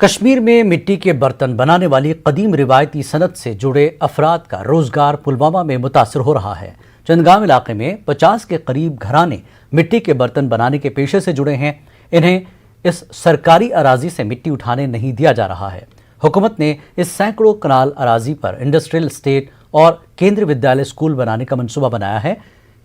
کشمیر میں مٹی کے برتن بنانے والی قدیم روایتی صنعت سے جڑے افراد کا روزگار پلوامہ میں متاثر ہو رہا ہے۔ چندگام علاقے میں 50 کے قریب گھرانے مٹی کے برتن بنانے کے پیشے سے جڑے ہیں۔ انہیں اس سرکاری اراضی سے مٹی اٹھانے نہیں دیا جا رہا ہے۔ حکومت نے اس سینکڑوں کنال اراضی پر انڈسٹریل اسٹیٹ اور کیندری ودیالیہ اسکول بنانے کا منصوبہ بنایا ہے۔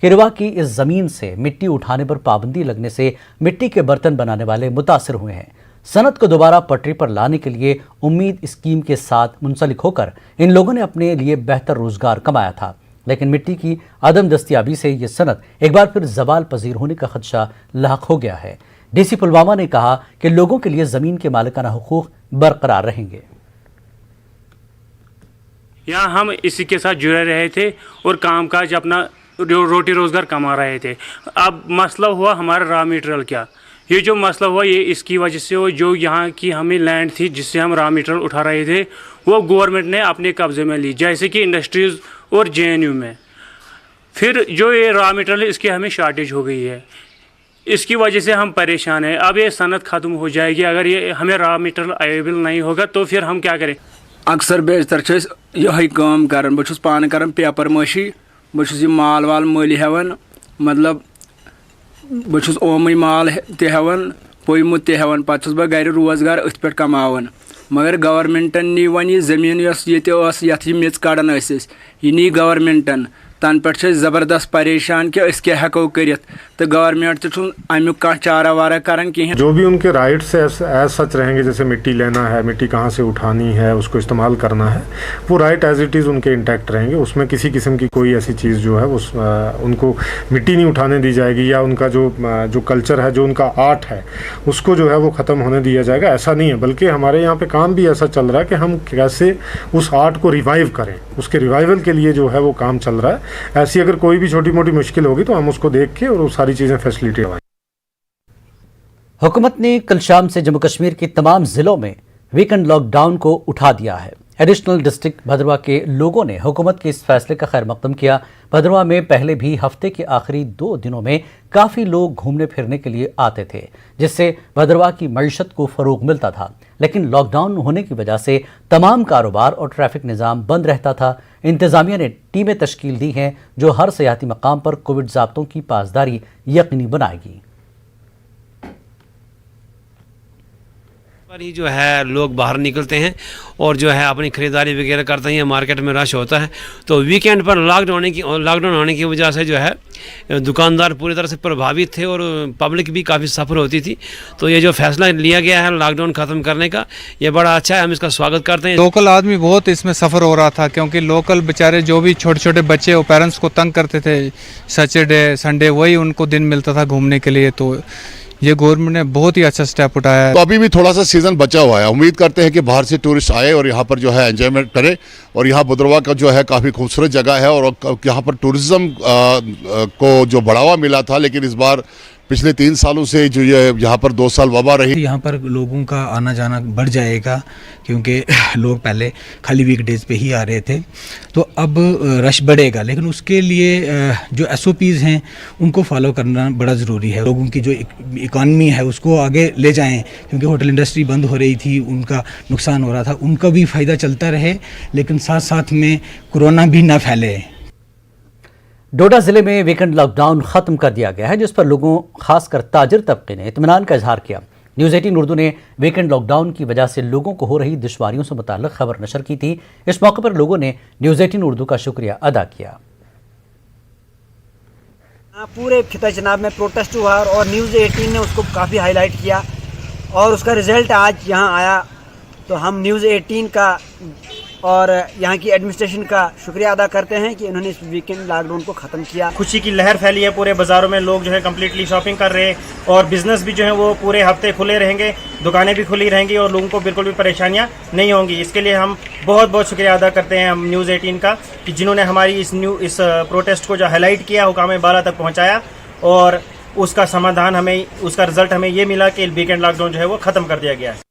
کیروا کی اس زمین سے مٹی اٹھانے پر پابندی لگنے سے مٹی کے برتن بنانے والے متاثر ہوئے ہیں۔ صنعت کو دوبارہ پٹری پر لانے کے لیے امید اسکیم کے ساتھ منسلک ہو کر ان لوگوں نے اپنے لیے بہتر روزگار کمایا تھا، لیکن مٹی کی عدم دستیابی سے یہ صنعت ایک بار پھر زوال پذیر ہونے کا خدشہ لاحق ہو گیا ہے۔ ڈی سی پلوامہ نے کہا کہ لوگوں کے لیے زمین کے مالکانہ حقوق برقرار رہیں گے۔ یہاں ہم اسی کے ساتھ جڑے رہے تھے اور کام کاج اپنا روٹی روزگار کما رہے تھے۔ اب مسئلہ ہوا ہمارا را میٹیریل کا، یہ جو مسئلہ ہوا یہ اس کی وجہ سے ہو، جو یہاں کی ہمیں لینڈ تھی جس سے ہم را میٹیریل اٹھا رہے تھے وہ گورنمنٹ نے اپنے قبضے میں لی، جیسے کہ انڈسٹریز اور JNU میں۔ پھر جو یہ را میٹیریل ہے اس کی ہمیں شارٹیج ہو گئی ہے، اس کی وجہ سے ہم پریشان ہیں۔ اب یہ صنعت ختم ہو جائے گی، اگر یہ ہمیں را میٹیریل اویلیبل نہیں ہوگا تو پھر ہم کیا کریں؟ اکثر بیشتر یہ کام کران، بہت پانے کران پیپر ماشی، بہت یہ مال وال مٔلۍ ہیوان، مطلب بہت اومٕے مال تہِ ہیوان، پوٚیمُت تہِ ہیوان، پتہٕ چھُس بہٕ گرِ روزگار أتھۍ پٮ۪ٹھ کماوان۔ مگر گورمنٹن نی وۄنۍ یہِ زٔمیٖن یۄس ییٚتہِ ٲس یتھ یہِ میٚژ کڑان ٲسۍ أسۍ، یہِ نی گورمنٹن۔ تنہٕ پٮ۪ٹھ چھِ أسۍ زبردست پریشان کہ أسۍ کیٛاہ ہٮ۪کو کٔرِتھ، تہٕ گورمنٹ تہِ چھُنہٕ امیُک کانٛہہ چارہ وارہ کران کِہیٖنۍ۔ جو بھی ان کے رائٹس ایز سچ رہیں گے، جیسے مٹی لینا ہے، مٹی کہاں سے اٹھانی ہے، اس کو استعمال کرنا ہے، وہ رائٹ ایز اٹ از ان کے انٹیکٹ رہیں گے۔ اس میں کسی قسم کی کوئی ایسی چیز جو ہے ان کو مٹی نہیں اٹھانے دی جائے گی، یا ان کا جو کلچر ہے، جو ان کا آرٹ ہے، اس کو جو ہے وہ ختم ہونے دیا جائے گا، ایسا نہیں ہے۔ بلکہ ہمارے یہاں پہ کام بھی ایسا چل رہا ہے کہ ہم کیسے اس آرٹ کو ریوائیو کریں، اس کے ریوائیول کے لیے جو ہے وہ کام چل رہا ہے۔ ایسی اگر کوئی بھی چھوٹی موٹی مشکل ہوگی تو ہم اس کو دیکھ کے اور وہ ساری چیزیں فیسلٹی ہوائیں۔ حکومت نے کل شام سے جموں کشمیر کے تمام ضلعوں میں ویکنڈ لاک ڈاؤن کو اٹھا دیا ہے۔ ایڈیشنل ڈسٹرکٹ بھدرواہ کے لوگوں نے حکومت کے اس فیصلے کا خیر مقدم کیا۔ بھدرواہ میں پہلے بھی ہفتے کے آخری 2 دنوں میں کافی لوگ گھومنے پھرنے کے لیے آتے تھے، جس سے بھدرواہ کی معیشت کو فروغ ملتا تھا، لیکن لاک ڈاؤن ہونے کی وجہ سے تمام کاروبار اور ٹریفک نظام بند رہتا تھا۔ انتظامیہ نے ٹیمیں تشکیل دی ہیں جو ہر سیاحتی مقام پر کووڈ ضابطوں کی پاسداری یقینی بنائے گی۔ ہی جو ہے لوگ باہر نکلتے ہیں اور جو ہے اپنی خریداری وغیرہ کرتے ہیں، مارکیٹ میں رش ہوتا ہے، تو ویکینڈ پر لاک ڈاؤن ہونے کی وجہ سے جو ہے دکاندار پوری طرح سے پربھاوت تھے اور پبلک بھی کافی سفر ہوتی تھی۔ تو یہ جو فیصلہ لیا گیا ہے لاک ڈاؤن ختم کرنے کا، یہ بڑا اچھا ہے، ہم اس کا سواگت کرتے ہیں۔ لوکل آدمی بہت اس میں سفر ہو رہا تھا، کیونکہ لوکل بیچارے جو بھی چھوٹے چھوٹے بچے اور پیرنٹس کو تنگ کرتے تھے، سیٹرڈے سنڈے وہی ان کو دن ملتا تھا گھومنے کے لیے، تو یہ گورنمنٹ نے بہت ہی اچھا سٹیپ اٹھایا ہے۔ تو ابھی بھی تھوڑا سا سیزن بچا ہوا ہے، امید کرتے ہیں کہ باہر سے ٹورسٹ آئے اور یہاں پر جو ہے انجوائمنٹ کرے، اور یہاں بھدرواہ کا جو ہے کافی خوبصورت جگہ ہے، اور یہاں پر ٹورزم کو جو بڑھاوا ملا تھا، لیکن اس بار پچھلے 3 سالوں سے جو یہاں پر 2 سال وبا رہی، یہاں پر لوگوں کا آنا جانا بڑھ جائے گا، کیونکہ لوگ پہلے خالی ویک ڈیز پہ ہی آ رہے تھے، تو اب رش بڑھے گا، لیکن اس کے لیے جو SOPs ہیں ان کو فالو کرنا بڑا ضروری ہے۔ لوگوں کی جو اکانومی ہے اس کو آگے لے جائیں، کیونکہ ہوٹل انڈسٹری بند ہو رہی تھی، ان کا نقصان ہو رہا تھا، ان کا بھی فائدہ چلتا رہے، لیکن ساتھ ساتھ میں کورونا بھی نہ پھیلے۔ ڈوڈا ضلع میں ویکنڈ لاک ڈاؤن ختم کر دیا گیا ہے، جس پر لوگوں خاص کر تاجر طبقے نے اطمینان کا اظہار کیا۔ نیوز 18 اردو نے ویکنڈ لاک ڈاؤن کی وجہ سے لوگوں کو ہو رہی دشواریوں سے متعلق خبر نشر کی تھی۔ اس موقع پر لوگوں نے نیوز 18 اردو کا شکریہ ادا کیا۔ پورے خطہ جناب میں پروٹیسٹ ہوا اور نیوز 18 نے اس کو کافی ہائی لائٹ کیا، اور اس کا رزلٹ آج یہاں آیا، تو ہم نیوز 18 کا اور یہاں کی ایڈمنسٹریشن کا شکریہ ادا کرتے ہیں کہ انہوں نے اس ویکنڈ لاک ڈاؤن کو ختم کیا۔ خوشی کی لہر پھیلی ہے پورے بازاروں میں، لوگ جو ہے کمپلیٹلی شاپنگ کر رہے ہیں، اور بزنس بھی جو ہے وہ پورے ہفتے کھلے رہیں گے، دکانیں بھی کھلی رہیں گی، اور لوگوں کو بالکل بھی پریشانیاں نہیں ہوں گی۔ اس کے لیے ہم بہت بہت شکریہ ادا کرتے ہیں ہم نیوز 18 کا، کہ جنہوں نے ہماری اس پروٹیسٹ کو جو ہائی لائٹ کیا، حکام بالا تک پہنچایا، اور اس کا سمادھان ہمیں، اس کا رزلٹ ہمیں یہ ملا کہ ویکنڈ لاک ڈاؤن جو ہے وہ ختم کر دیا گیا ہے۔